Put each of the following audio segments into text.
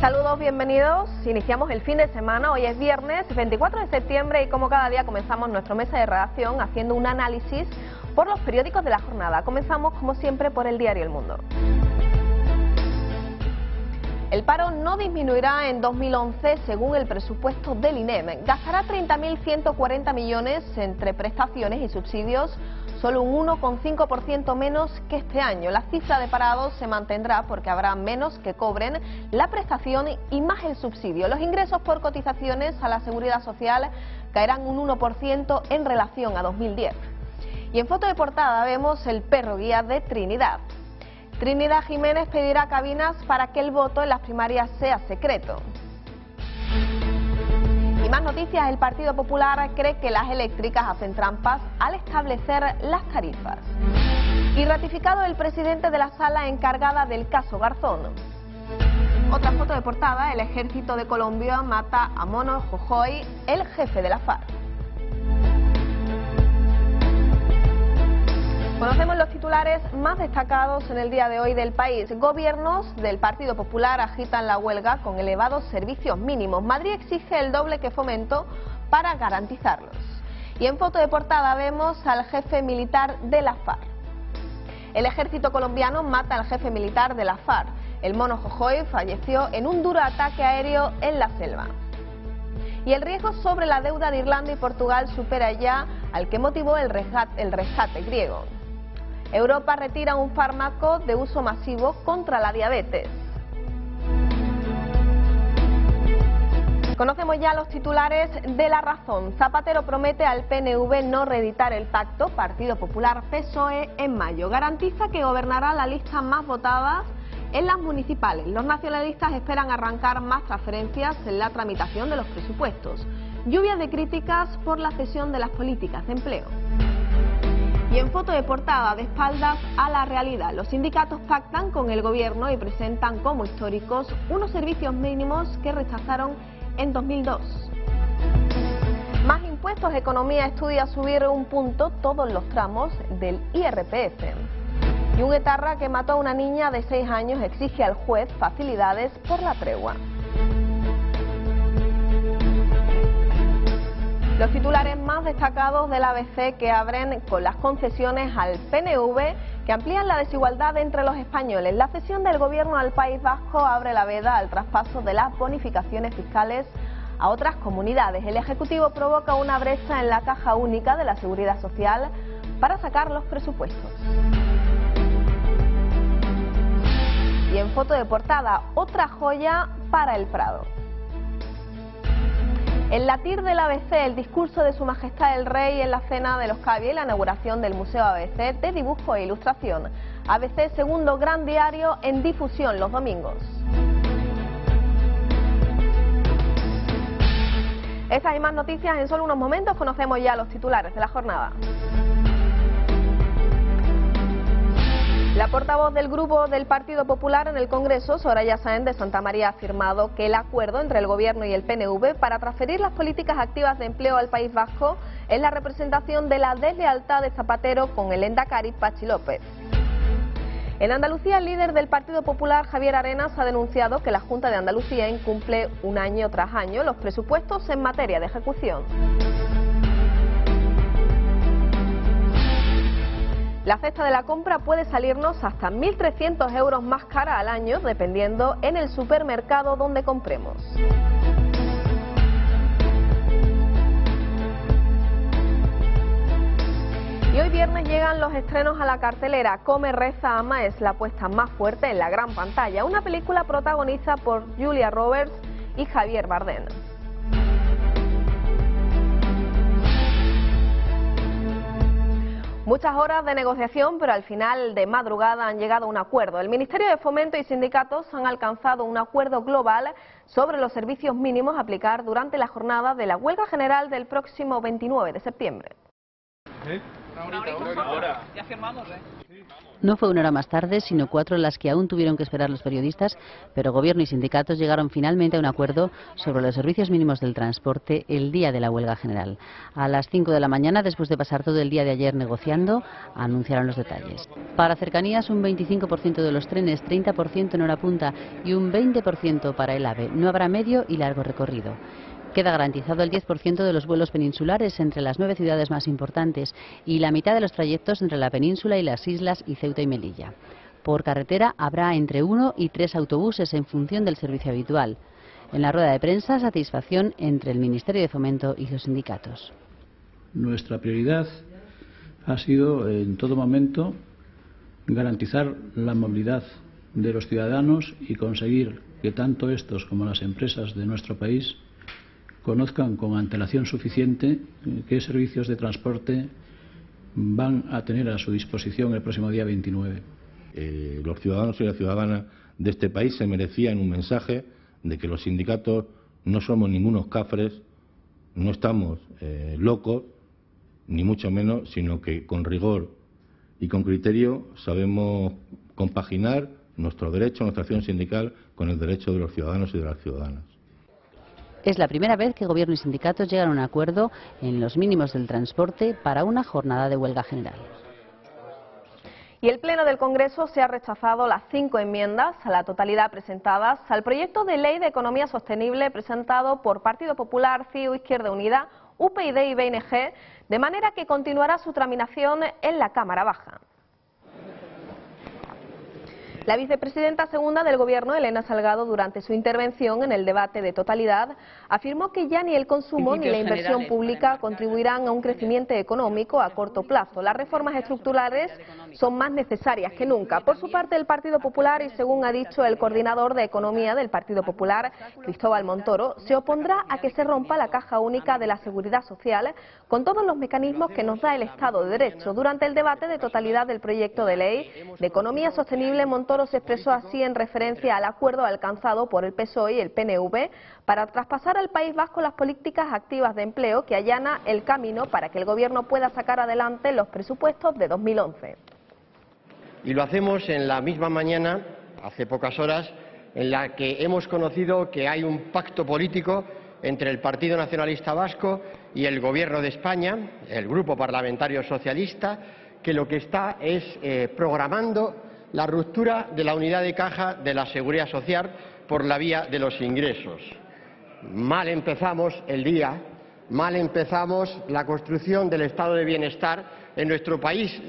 Saludos, bienvenidos. Iniciamos el fin de semana, hoy es viernes 24 de septiembre y como cada día comenzamos nuestra mesa de redacción haciendo un análisis por los periódicos de la jornada. Comenzamos como siempre por el diario El Mundo. El paro no disminuirá en 2011 según el presupuesto del INEM. Gastará 30.140 millones entre prestaciones y subsidios, solo un 1,5% menos que este año. La cifra de parados se mantendrá porque habrá menos que cobren la prestación y más el subsidio. Los ingresos por cotizaciones a la Seguridad Social caerán un 1% en relación a 2010. Y en foto de portada vemos el perro guía de Trinidad. Trinidad Jiménez pedirá cabinas para que el voto en las primarias sea secreto. Y más noticias, el Partido Popular cree que las eléctricas hacen trampas al establecer las tarifas. Y ratificado el presidente de la sala encargada del caso Garzón. Otra foto de portada, el ejército de Colombia mata a Mono Jojoy, el jefe de la FARC. Conocemos los titulares más destacados en el día de hoy del país. Gobiernos del Partido Popular agitan la huelga con elevados servicios mínimos. Madrid exige el doble que Fomento para garantizarlos. Y en foto de portada vemos al jefe militar de la FARC. El ejército colombiano mata al jefe militar de la FARC. El Mono Jojoy falleció en un duro ataque aéreo en la selva. Y el riesgo sobre la deuda de Irlanda y Portugal supera ya al que motivó el rescate griego. Europa retira un fármaco de uso masivo contra la diabetes. Conocemos ya los titulares de La Razón. Zapatero promete al PNV no reeditar el pacto Partido Popular-PSOE en mayo. Garantiza que gobernará la lista más votada en las municipales. Los nacionalistas esperan arrancar más transferencias en la tramitación de los presupuestos. Lluvia de críticas por la cesión de las políticas de empleo. Y en foto de portada, de espaldas a la realidad, los sindicatos pactan con el gobierno y presentan como históricos unos servicios mínimos que rechazaron en 2002. Más impuestos, Economía estudia subir un punto todos los tramos del IRPF. Y un etarra que mató a una niña de 6 años exige al juez facilidades por la tregua. Los titulares más destacados del ABC que abren con las concesiones al PNV que amplían la desigualdad entre los españoles. La cesión del gobierno al País Vasco abre la veda al traspaso de las bonificaciones fiscales a otras comunidades. El Ejecutivo provoca una brecha en la caja única de la Seguridad Social para sacar los presupuestos. Y en foto de portada, otra joya para el Prado. El latir del ABC, el discurso de Su Majestad el Rey en la cena de los Cavia y la inauguración del Museo ABC de Dibujo e Ilustración. ABC, segundo gran diario en difusión los domingos. Estas y más noticias en solo unos momentos. Conocemos ya los titulares de la jornada. La portavoz del Grupo del Partido Popular en el Congreso, Soraya Sáenz de Santamaría, ha afirmado que el acuerdo entre el Gobierno y el PNV para transferir las políticas activas de empleo al País Vasco es la representación de la deslealtad de Zapatero con el Endacari Patxi López. En Andalucía, el líder del Partido Popular, Javier Arenas, ha denunciado que la Junta de Andalucía incumple un año tras año los presupuestos en materia de ejecución. La cesta de la compra puede salirnos hasta 1.300 euros más cara al año, dependiendo en el supermercado donde compremos. Y hoy viernes llegan los estrenos a la cartelera. Come, reza, ama es la apuesta más fuerte en la gran pantalla. Una película protagonizada por Julia Roberts y Javier Bardem. Muchas horas de negociación, pero al final de madrugada han llegado a un acuerdo. El Ministerio de Fomento y sindicatos han alcanzado un acuerdo global sobre los servicios mínimos a aplicar durante la jornada de la huelga general del próximo 29 de septiembre. ¿Sí? Una hora. Ya firmamos, ¿eh? Sí, vamos. No fue 1 hora más tarde, sino 4 las que aún tuvieron que esperar los periodistas, pero Gobierno y sindicatos llegaron finalmente a un acuerdo sobre los servicios mínimos del transporte el día de la huelga general. A las 5 de la mañana, después de pasar todo el día de ayer negociando, anunciaron los detalles. Para cercanías, un 25% de los trenes, 30% en hora punta y un 20% para el AVE. No habrá medio y largo recorrido. Queda garantizado el 10% de los vuelos peninsulares entre las 9 ciudades más importantes y la mitad de los trayectos entre la península y las islas y Ceuta y Melilla. Por carretera habrá entre 1 y 3 autobuses en función del servicio habitual. En la rueda de prensa, satisfacción entre el Ministerio de Fomento y los sindicatos. Nuestra prioridad ha sido en todo momento garantizar la movilidad de los ciudadanos y conseguir que tanto estos como las empresas de nuestro país conozcan con antelación suficiente qué servicios de transporte van a tener a su disposición el próximo día 29. Los ciudadanos y las ciudadanas de este país se merecían un mensaje de que los sindicatos no somos ningunos cafres, no estamos locos, ni mucho menos, sino que con rigor y con criterio sabemos compaginar nuestro derecho, nuestra acción sindical, con el derecho de los ciudadanos y de las ciudadanas. Es la primera vez que Gobierno y sindicatos llegan a un acuerdo en los mínimos del transporte para una jornada de huelga general. Y el Pleno del Congreso se ha rechazado las 5 enmiendas a la totalidad presentadas al proyecto de ley de economía sostenible presentado por Partido Popular, CiU, Izquierda Unida, UPyD y BNG, de manera que continuará su tramitación en la Cámara Baja. La vicepresidenta segunda del Gobierno, Elena Salgado, durante su intervención en el debate de totalidad, afirmó que ya ni el consumo ni la inversión pública contribuirán a un crecimiento económico a corto plazo. Las reformas estructurales son más necesarias que nunca. Por su parte, el Partido Popular, y según ha dicho el coordinador de Economía del Partido Popular, Cristóbal Montoro, se opondrá a que se rompa la caja única de la Seguridad Social con todos los mecanismos que nos da el Estado de Derecho. Durante el debate de totalidad del proyecto de ley de economía sostenible, Montoro se expresó así en referencia al acuerdo alcanzado por el PSOE y el PNV para traspasar al País Vasco las políticas activas de empleo que allana el camino para que el Gobierno pueda sacar adelante los presupuestos de 2011. Y lo hacemos en la misma mañana, hace pocas horas, en la que hemos conocido que hay un pacto político entre el Partido Nacionalista Vasco y el Gobierno de España, el Grupo Parlamentario Socialista, que lo que está es programando la ruptura de la unidad de caja de la Seguridad Social por la vía de los ingresos. Mal empezamos el día, mal empezamos la construcción del estado de bienestar en nuestro país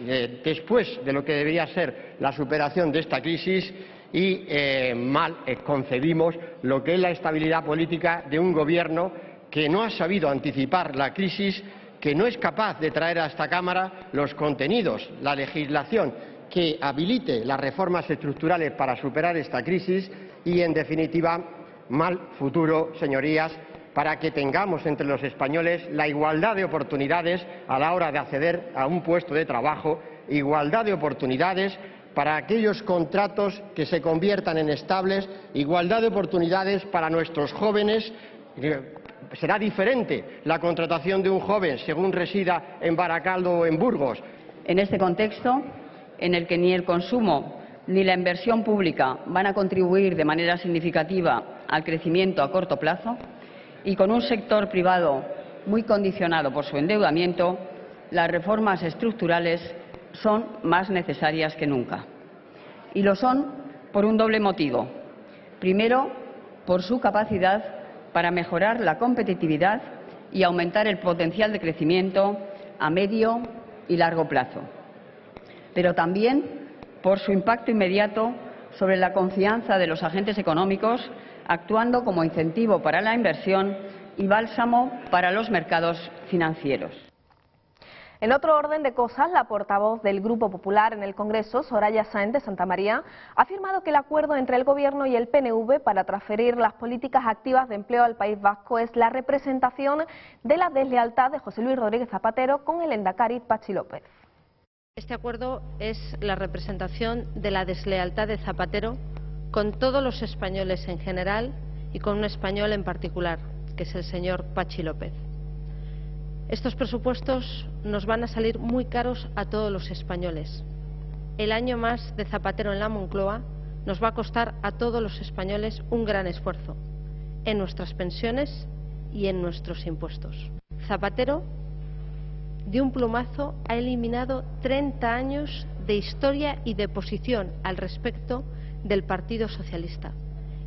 después de lo que debería ser la superación de esta crisis y mal concebimos lo que es la estabilidad política de un Gobierno que no ha sabido anticipar la crisis, que no es capaz de traer a esta Cámara los contenidos, la legislación que habilite las reformas estructurales para superar esta crisis y, en definitiva, mal futuro, señorías, para que tengamos entre los españoles la igualdad de oportunidades a la hora de acceder a un puesto de trabajo, igualdad de oportunidades para aquellos contratos que se conviertan en estables, igualdad de oportunidades para nuestros jóvenes. Será diferente la contratación de un joven según resida en Baracaldo o en Burgos. En este contexto, en el que ni el consumo ni la inversión pública van a contribuir de manera significativa al crecimiento a corto plazo y con un sector privado muy condicionado por su endeudamiento, las reformas estructurales son más necesarias que nunca. Y lo son por un doble motivo. Primero, por su capacidad para mejorar la competitividad y aumentar el potencial de crecimiento a medio y largo plazo, pero también por su impacto inmediato sobre la confianza de los agentes económicos, actuando como incentivo para la inversión y bálsamo para los mercados financieros. En otro orden de cosas, la portavoz del Grupo Popular en el Congreso, Soraya Sáenz de Santamaría, ha afirmado que el acuerdo entre el Gobierno y el PNV para transferir las políticas activas de empleo al País Vasco es la representación de la deslealtad de José Luis Rodríguez Zapatero con el lehendakari Patxi López. Este acuerdo es la representación de la deslealtad de Zapatero con todos los españoles en general y con un español en particular, que es el señor Patxi López. Estos presupuestos nos van a salir muy caros a todos los españoles. el año más de Zapatero en la Moncloa nos va a costar a todos los españoles un gran esfuerzo en nuestras pensiones y en nuestros impuestos. Zapatero, de un plumazo, ha eliminado 30 años de historia y de posición al respecto del Partido Socialista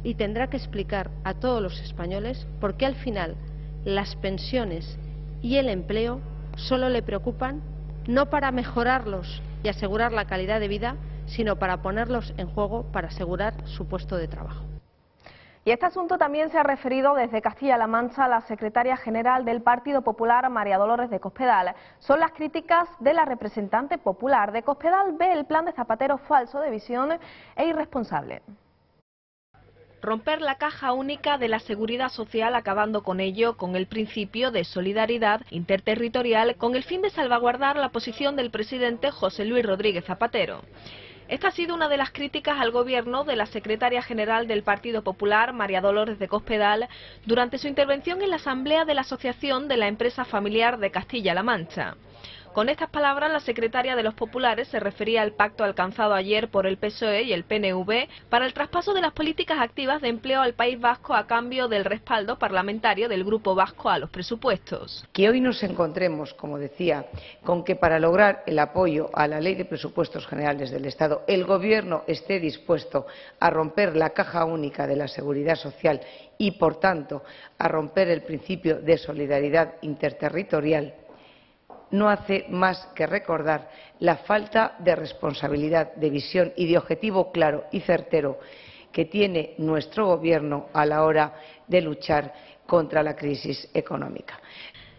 y tendrá que explicar a todos los españoles por qué al final las pensiones y el empleo solo le preocupan no para mejorarlos y asegurar la calidad de vida, sino para ponerlos en juego para asegurar su puesto de trabajo. Y este asunto también se ha referido desde Castilla-La Mancha a la secretaria general del Partido Popular, María Dolores de Cospedal. Son las críticas de la representante popular. De Cospedal ve el plan de Zapatero falso, de visión e irresponsable. Romper la caja única de la seguridad social, acabando con ello con el principio de solidaridad interterritorial, con el fin de salvaguardar la posición del presidente José Luis Rodríguez Zapatero. Esta ha sido una de las críticas al gobierno de la secretaria general del Partido Popular, María Dolores de Cospedal, durante su intervención en la asamblea de la Asociación de la Empresa Familiar de Castilla-La Mancha. Con estas palabras, la secretaria de los populares se refería al pacto alcanzado ayer por el PSOE y el PNV para el traspaso de las políticas activas de empleo al País Vasco a cambio del respaldo parlamentario del Grupo Vasco a los presupuestos. Que hoy nos encontremos, como decía, con que para lograr el apoyo a la Ley de Presupuestos Generales del Estado el Gobierno esté dispuesto a romper la caja única de la seguridad social y, por tanto, a romper el principio de solidaridad interterritorial, no hace más que recordar la falta de responsabilidad, de visión y de objetivo claro y certero que tiene nuestro Gobierno a la hora de luchar contra la crisis económica.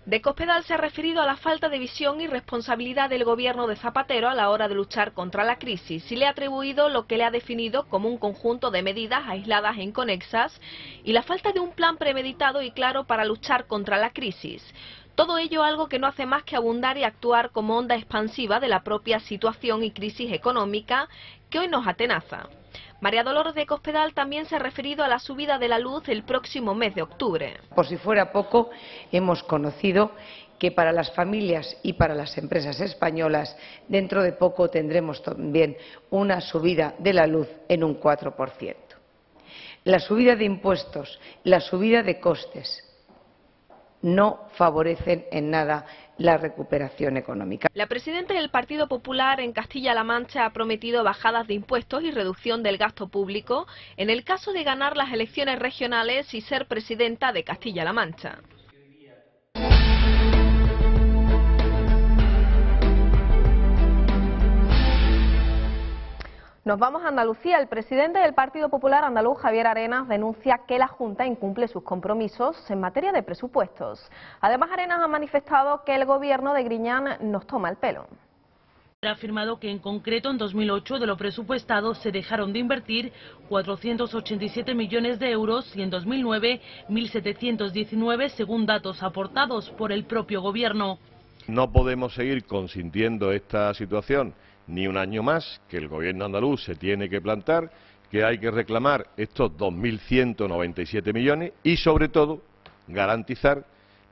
De Cospedal se ha referido a la falta de visión y responsabilidad del gobierno de Zapatero a la hora de luchar contra la crisis y le ha atribuido lo que le ha definido como un conjunto de medidas aisladas e inconexas y la falta de un plan premeditado y claro para luchar contra la crisis. Todo ello algo que no hace más que abundar y actuar como onda expansiva de la propia situación y crisis económica que hoy nos atenaza. María Dolores de Cospedal también se ha referido a la subida de la luz el próximo mes de octubre. Por si fuera poco, hemos conocido que para las familias y para las empresas españolas dentro de poco tendremos también una subida de la luz en un 4%. La subida de impuestos, la subida de costes no favorecen en nada la recuperación económica. La presidenta del Partido Popular en Castilla-La Mancha ha prometido bajadas de impuestos y reducción del gasto público en el caso de ganar las elecciones regionales y ser presidenta de Castilla-La Mancha. Nos vamos a Andalucía. El presidente del Partido Popular andaluz, Javier Arenas, denuncia que la Junta incumple sus compromisos en materia de presupuestos. Además, Arenas ha manifestado que el gobierno de Griñán nos toma el pelo. Ha afirmado que en concreto en 2008 de lo presupuestado se dejaron de invertir 487 millones de euros y en 2009 1.719 según datos aportados por el propio gobierno. No podemos seguir consintiendo esta situación ni un año más, que el gobierno andaluz se tiene que plantar, que hay que reclamar estos 2.197 millones y sobre todo garantizar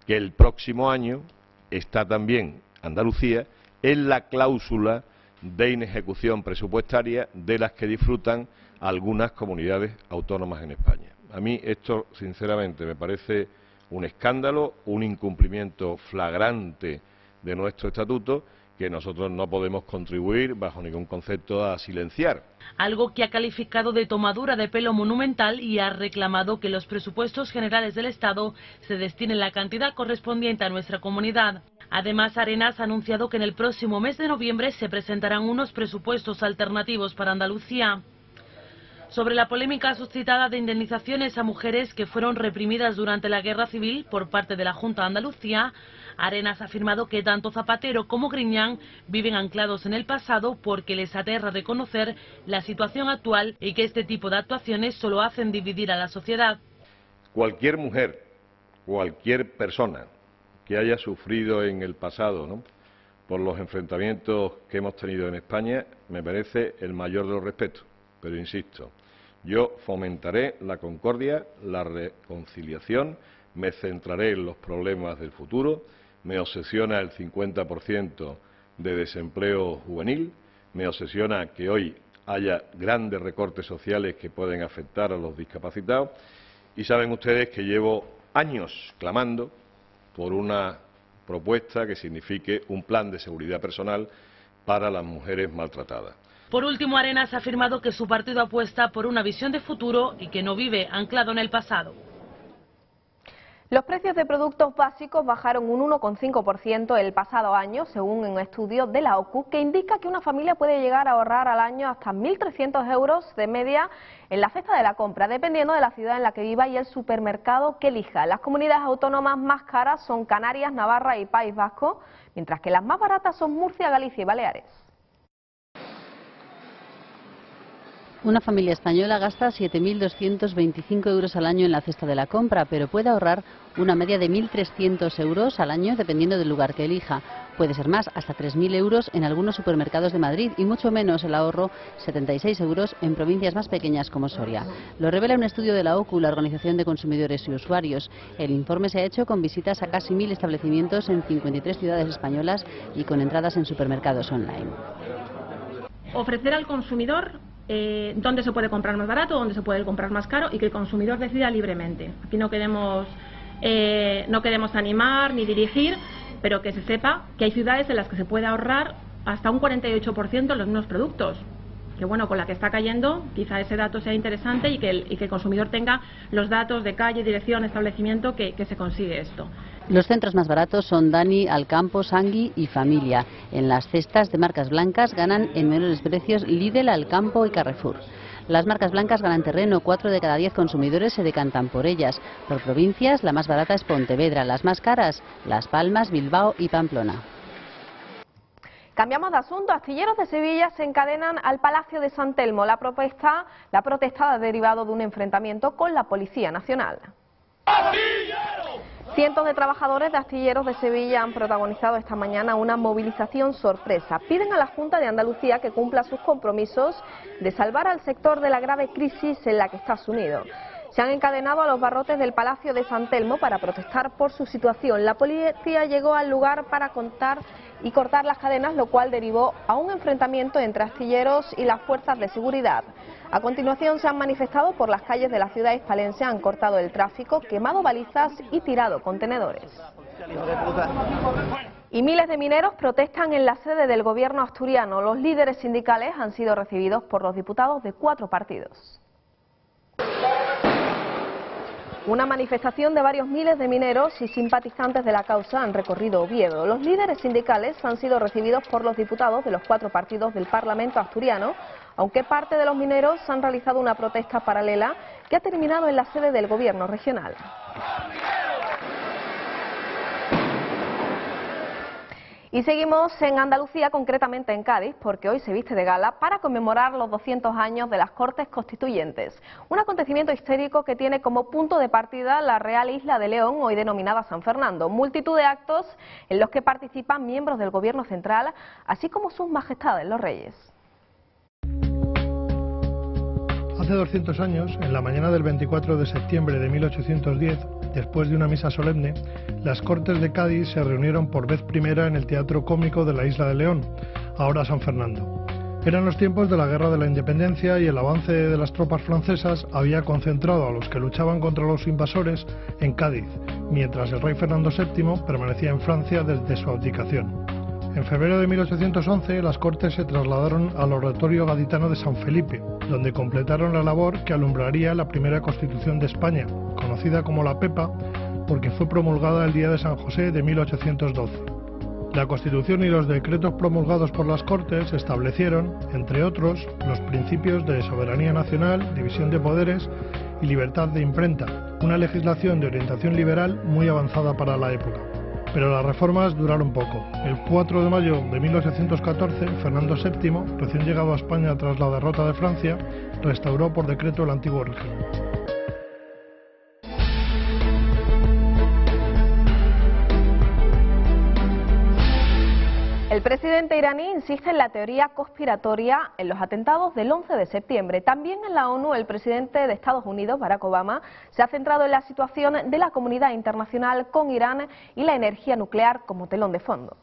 que el próximo año está también Andalucía en la cláusula de inejecución presupuestaria de las que disfrutan algunas comunidades autónomas en España. A mí esto, sinceramente, me parece un escándalo, un incumplimiento flagrante de nuestro estatuto que nosotros no podemos contribuir bajo ningún concepto a silenciar. Algo que ha calificado de tomadura de pelo monumental y ha reclamado que los presupuestos generales del Estado se destinen la cantidad correspondiente a nuestra comunidad. Además, Arenas ha anunciado que en el próximo mes de noviembre se presentarán unos presupuestos alternativos para Andalucía. Sobre la polémica suscitada de indemnizaciones a mujeres que fueron reprimidas durante la guerra civil por parte de la Junta de Andalucía, Arenas ha afirmado que tanto Zapatero como Griñán viven anclados en el pasado porque les aterra reconocer la situación actual y que este tipo de actuaciones solo hacen dividir a la sociedad. Cualquier mujer, cualquier persona que haya sufrido en el pasado, ¿no?, por los enfrentamientos que hemos tenido en España, me merece el mayor de los respetos. Pero insisto, yo fomentaré la concordia, la reconciliación, me centraré en los problemas del futuro, me obsesiona el 50% de desempleo juvenil, me obsesiona que hoy haya grandes recortes sociales que pueden afectar a los discapacitados, y saben ustedes que llevo años clamando por una propuesta que signifique un plan de seguridad personal para las mujeres maltratadas. Por último, Arenas ha afirmado que su partido apuesta por una visión de futuro y que no vive anclado en el pasado. Los precios de productos básicos bajaron un 1,5% el pasado año, según un estudio de la OCU, que indica que una familia puede llegar a ahorrar al año hasta 1.300 euros de media en la cesta de la compra, dependiendo de la ciudad en la que viva y el supermercado que elija. Las comunidades autónomas más caras son Canarias, Navarra y País Vasco, mientras que las más baratas son Murcia, Galicia y Baleares. Una familia española gasta 7.225 euros al año en la cesta de la compra, pero puede ahorrar una media de 1.300 euros al año dependiendo del lugar que elija. Puede ser más, hasta 3.000 euros en algunos supermercados de Madrid y mucho menos el ahorro, 76 euros en provincias más pequeñas como Soria. Lo revela un estudio de la OCU, la Organización de Consumidores y Usuarios. El informe se ha hecho con visitas a casi 1.000 establecimientos en 53 ciudades españolas y con entradas en supermercados online. Ofrecer al consumidor dónde se puede comprar más barato, dónde se puede comprar más caro y que el consumidor decida libremente. Aquí no queremos animar ni dirigir, pero que se sepa que hay ciudades en las que se puede ahorrar hasta un 48% en los mismos productos. Que bueno, con la que está cayendo, quizá ese dato sea interesante y que el consumidor tenga los datos de calle, dirección, establecimiento que se consigue esto. Los centros más baratos son Dani, Alcampo, Sangui y Familia. En las cestas de marcas blancas ganan en menores precios Lidl, Alcampo y Carrefour. Las marcas blancas ganan terreno, 4 de cada 10 consumidores se decantan por ellas. Por provincias, la más barata es Pontevedra, las más caras, Las Palmas, Bilbao y Pamplona. Cambiamos de asunto. Astilleros de Sevilla se encadenan al Palacio de San Telmo. La protesta ha derivado de un enfrentamiento con la Policía Nacional. Cientos de trabajadores de Astilleros de Sevilla han protagonizado esta mañana una movilización sorpresa. Piden a la Junta de Andalucía que cumpla sus compromisos de salvar al sector de la grave crisis en la que está sumido. Se han encadenado a los barrotes del Palacio de San Telmo para protestar por su situación. La policía llegó al lugar para cortar las cadenas, lo cual derivó a un enfrentamiento entre astilleros y las fuerzas de seguridad. A continuación se han manifestado por las calles de la ciudad hispalense, han cortado el tráfico, quemado balizas y tirado contenedores. Y miles de mineros protestan en la sede del gobierno asturiano. Los líderes sindicales han sido recibidos por los diputados de 4 partidos. Una manifestación de varios miles de mineros y simpatizantes de la causa han recorrido Oviedo. Los líderes sindicales han sido recibidos por los diputados de los 4 partidos del Parlamento asturiano, aunque parte de los mineros han realizado una protesta paralela que ha terminado en la sede del gobierno regional. Y seguimos en Andalucía, concretamente en Cádiz, porque hoy se viste de gala para conmemorar los 200 años de las Cortes Constituyentes. Un acontecimiento histórico que tiene como punto de partida la Real Isla de León, hoy denominada San Fernando. Multitud de actos en los que participan miembros del Gobierno central, así como sus majestades los reyes. Hace 200 años, en la mañana del 24 de septiembre de 1810, después de una misa solemne, las Cortes de Cádiz se reunieron por vez primera en el Teatro Cómico de la Isla de León, ahora San Fernando. Eran los tiempos de la Guerra de la Independencia y el avance de las tropas francesas había concentrado a los que luchaban contra los invasores en Cádiz, mientras el rey Fernando VII permanecía en Francia desde su abdicación. En febrero de 1811 las Cortes se trasladaron al Oratorio Gaditano de San Felipe, donde completaron la labor que alumbraría la primera Constitución de España, conocida como la Pepa, porque fue promulgada el día de San José de 1812. La Constitución y los decretos promulgados por las Cortes establecieron, entre otros, los principios de soberanía nacional, división de poderes y libertad de imprenta, una legislación de orientación liberal muy avanzada para la época. Pero las reformas duraron poco. El 4 de mayo de 1814, Fernando VII, recién llegado a España tras la derrota de Francia, restauró por decreto el antiguo régimen. El presidente iraní insiste en la teoría conspiratoria en los atentados del 11 de septiembre. También en la ONU, el presidente de Estados Unidos, Barack Obama, se ha centrado en la situación de la comunidad internacional con Irán y la energía nuclear como telón de fondo.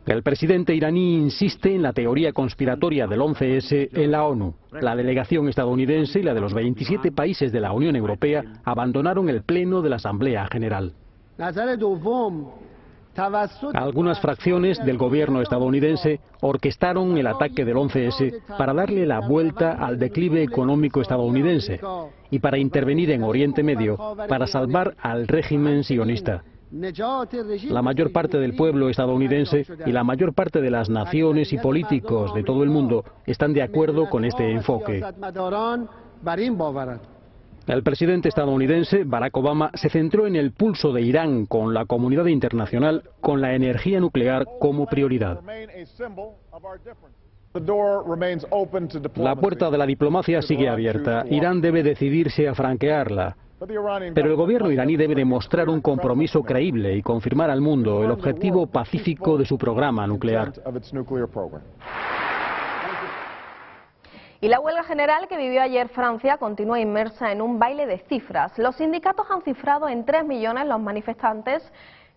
El presidente iraní insiste en la teoría conspiratoria del 11S en la ONU. La delegación estadounidense y la de los 27 países de la Unión Europea abandonaron el pleno de la Asamblea General. Algunas fracciones del gobierno estadounidense orquestaron el ataque del 11S para darle la vuelta al declive económico estadounidense y para intervenir en Oriente Medio para salvar al régimen sionista. La mayor parte del pueblo estadounidense y la mayor parte de las naciones y políticos de todo el mundo están de acuerdo con este enfoque. El presidente estadounidense, Barack Obama, se centró en el pulso de Irán con la comunidad internacional con la energía nuclear como prioridad. La puerta de la diplomacia sigue abierta. Irán debe decidirse a franquearla. Pero el gobierno iraní debe demostrar un compromiso creíble y confirmar al mundo el objetivo pacífico de su programa nuclear. Y la huelga general que vivió ayer Francia continúa inmersa en un baile de cifras. Los sindicatos han cifrado en 3 millones los manifestantes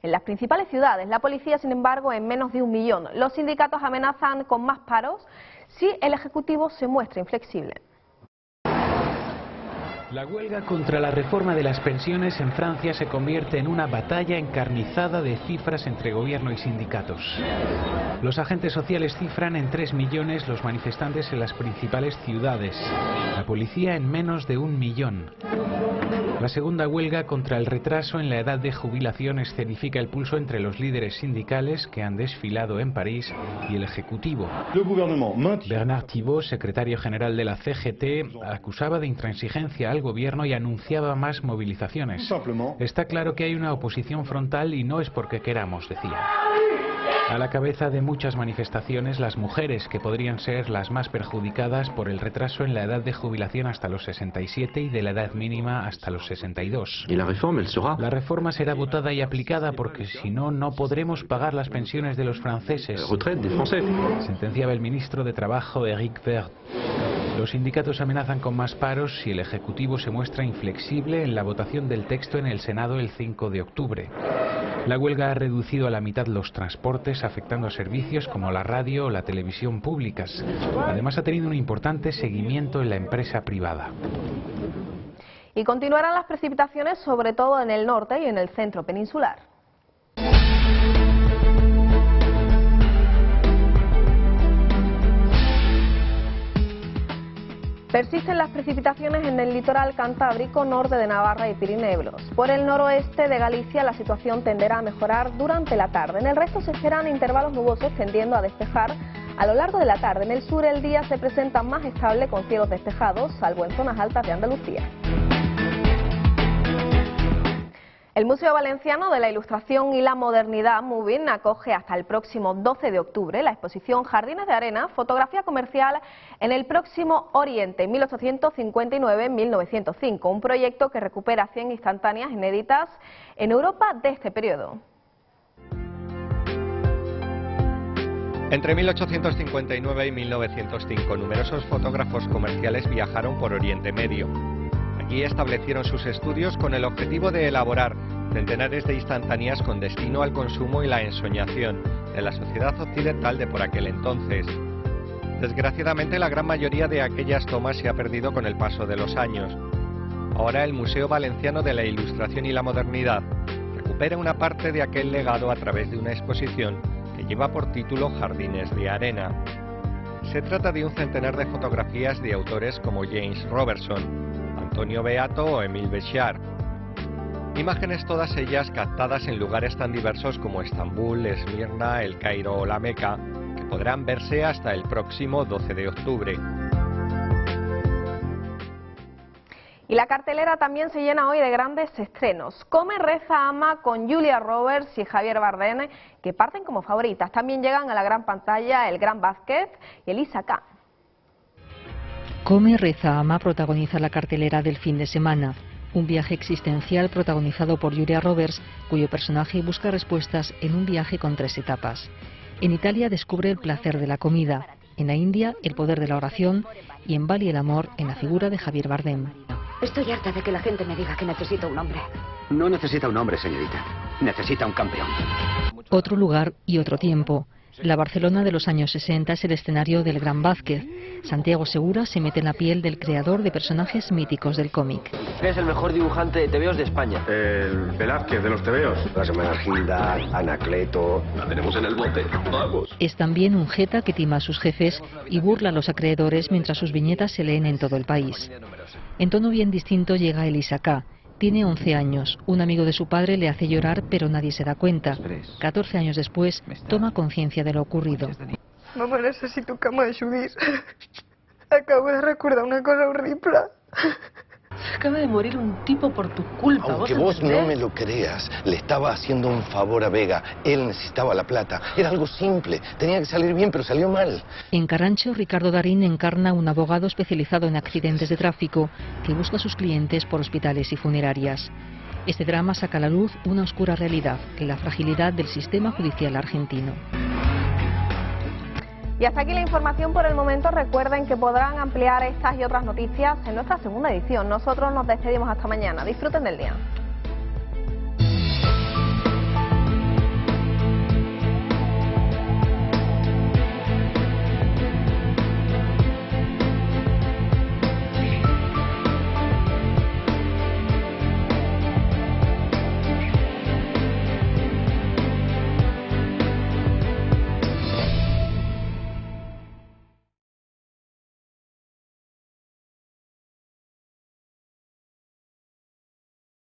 en las principales ciudades. La policía, sin embargo, en menos de 1 millón. Los sindicatos amenazan con más paros si el Ejecutivo se muestra inflexible. La huelga contra la reforma de las pensiones en Francia se convierte en una batalla encarnizada de cifras entre gobierno y sindicatos. Los agentes sociales cifran en 3 millones los manifestantes en las principales ciudades, la policía en menos de 1 millón. La segunda huelga contra el retraso en la edad de jubilación escenifica el pulso entre los líderes sindicales que han desfilado en París y el Ejecutivo. Bernard Thibault, secretario general de la CGT, acusaba de intransigencia al gobierno y anunciaba más movilizaciones. Está claro que hay una oposición frontal y no es porque queramos, decía. A la cabeza de muchas manifestaciones, las mujeres, que podrían ser las más perjudicadas por el retraso en la edad de jubilación hasta los 67 y de la edad mínima hasta los 62. La reforma será votada y aplicada porque si no, no podremos pagar las pensiones de los franceses, sentenciaba el ministro de Trabajo, Éric Woerth. Los sindicatos amenazan con más paros si el Ejecutivo se muestra inflexible en la votación del texto en el Senado el 5 de octubre. La huelga ha reducido a la mitad los transportes, afectando a servicios como la radio o la televisión públicas. Además, ha tenido un importante seguimiento en la empresa privada. Y continuarán las precipitaciones, sobre todo en el norte y en el centro peninsular. Persisten las precipitaciones en el litoral cantábrico, norte de Navarra y Pirineos. Por el noroeste de Galicia la situación tenderá a mejorar durante la tarde. En el resto se esperan intervalos nubosos tendiendo a despejar a lo largo de la tarde. En el sur el día se presenta más estable con cielos despejados, salvo en zonas altas de Andalucía. El Museo Valenciano de la Ilustración y la Modernidad, MUVIN, acoge hasta el próximo 12 de octubre la exposición Jardines de Arena, fotografía comercial en el Próximo Oriente, 1859-1905, un proyecto que recupera 100 instantáneas inéditas en Europa de este periodo. Entre 1859 y 1905, numerosos fotógrafos comerciales viajaron por Oriente Medio. Allí establecieron sus estudios con el objetivo de elaborar centenares de instantáneas con destino al consumo y la ensoñación de la sociedad occidental de por aquel entonces. Desgraciadamente, la gran mayoría de aquellas tomas se ha perdido con el paso de los años. Ahora el Museo Valenciano de la Ilustración y la Modernidad recupera una parte de aquel legado a través de una exposición que lleva por título Jardines de Arena. Se trata de un centenar de fotografías de autores como James Robertson, Antonio Beato o Émile Béchard. Imágenes todas ellas captadas en lugares tan diversos como Estambul, Esmirna, El Cairo o La Meca, que podrán verse hasta el próximo 12 de octubre. Y la cartelera también se llena hoy de grandes estrenos. Come, reza, ama con Julia Roberts y Javier Bardem, que parten como favoritas. También llegan a la gran pantalla El Gran Vázquez y Elisa K. Come, reza, ama protagoniza la cartelera del fin de semana. Un viaje existencial protagonizado por Julia Roberts, cuyo personaje busca respuestas en un viaje con 3 etapas. En Italia descubre el placer de la comida, en la India el poder de la oración y en Bali el amor en la figura de Javier Bardem. Estoy harta de que la gente me diga que necesito un hombre. No necesita un hombre, señorita. Necesita un campeón. Otro lugar y otro tiempo. La Barcelona de los años 60 es el escenario del Gran Vázquez. Santiago Segura se mete en la piel del creador de personajes míticos del cómic. ¿Quién es el mejor dibujante de tebeos de España? El Velázquez de los tebeos. La Semana Gilda, Anacleto. La tenemos en el bote. ¡Vamos! Es también un jeta que tima a sus jefes y burla a los acreedores mientras sus viñetas se leen en todo el país. En tono bien distinto llega Elisa K. Tiene 11 años. Un amigo de su padre le hace llorar, pero nadie se da cuenta. 14 años después, toma conciencia de lo ocurrido. Mamá, necesito cama de Judith. Acabo de recordar una cosa horrible. Acaba de morir un tipo por tu culpa. Aunque vos no me lo creas, le estaba haciendo un favor a Vega. Él necesitaba la plata. Era algo simple. Tenía que salir bien, pero salió mal. En Carabanchel, Ricardo Darín encarna un abogado especializado en accidentes de tráfico que busca a sus clientes por hospitales y funerarias. Este drama saca a la luz una oscura realidad, la fragilidad del sistema judicial argentino. Y hasta aquí la información por el momento. Recuerden que podrán ampliar estas y otras noticias en nuestra segunda edición. Nosotros nos despedimos hasta mañana. Disfruten del día.